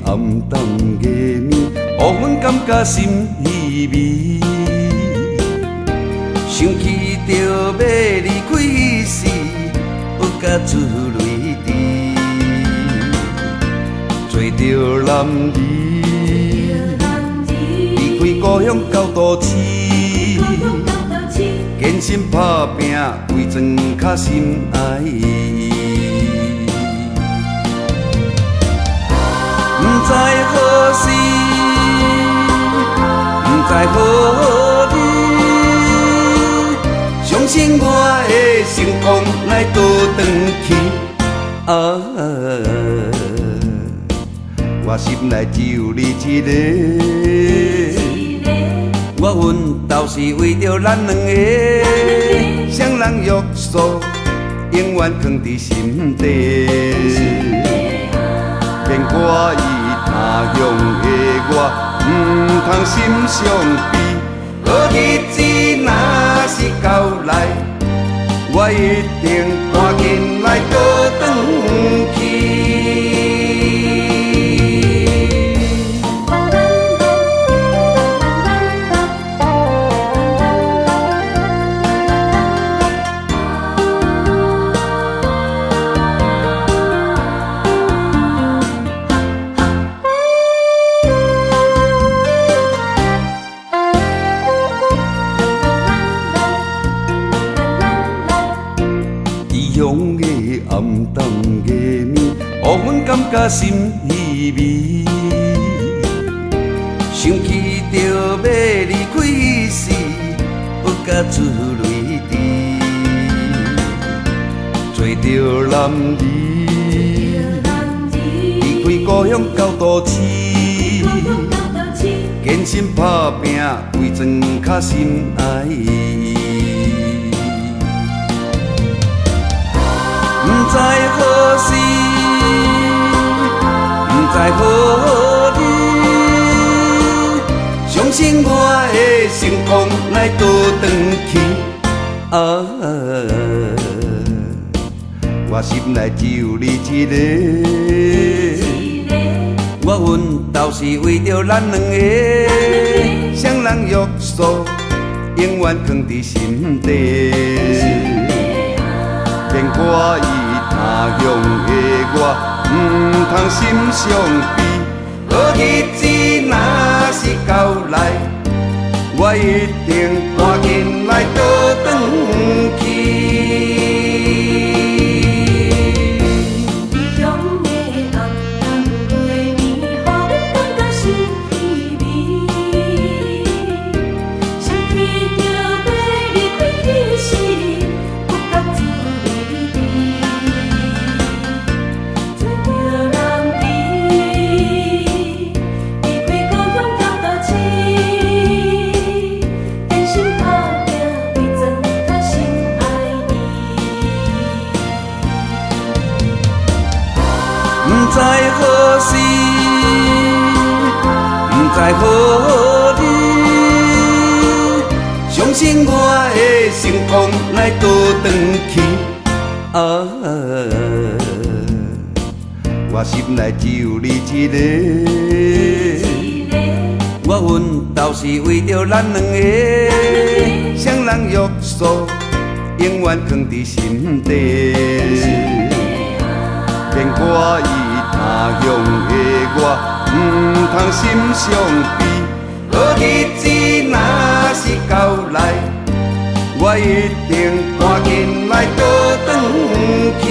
暗淡夜暝，乌云感觉心稀微。想起着要离开时，不敢出泪滴。做着男儿，离开故乡到都市，坚心打拼，为庄较心爱伊。不知何时，不知何日，相信我的成功来倒转去。我心内只有你一个，我奋斗是为着咱两个，双人约束永远藏伫心底。免我意他乡的我，不通心伤悲。好日子若是到来，我一定赶紧来倒转去。异乡的暗淡夜暝，乌云感觉心稀微。想起着要离开时，不敢出泪滴。做着男儿，离开故乡到都市，坚心打拼，为庄较心爱伊。不知何时，不知何日，相信我的成功来倒转去。我心内只有你一个，我奋斗是为着咱两个，双人约束永远藏伫心底。免我意他乡的我，不通心伤悲。好日子若是到来，我一定赶紧来倒转去。不知何时，不知何日，相信我的成功来倒转去。我心内只有你一个，我奋斗是为着咱两个，双人约束永远藏伫心底。免我意他乡的我，不通心伤悲。好日子若是到来，我一定赶紧来倒转去。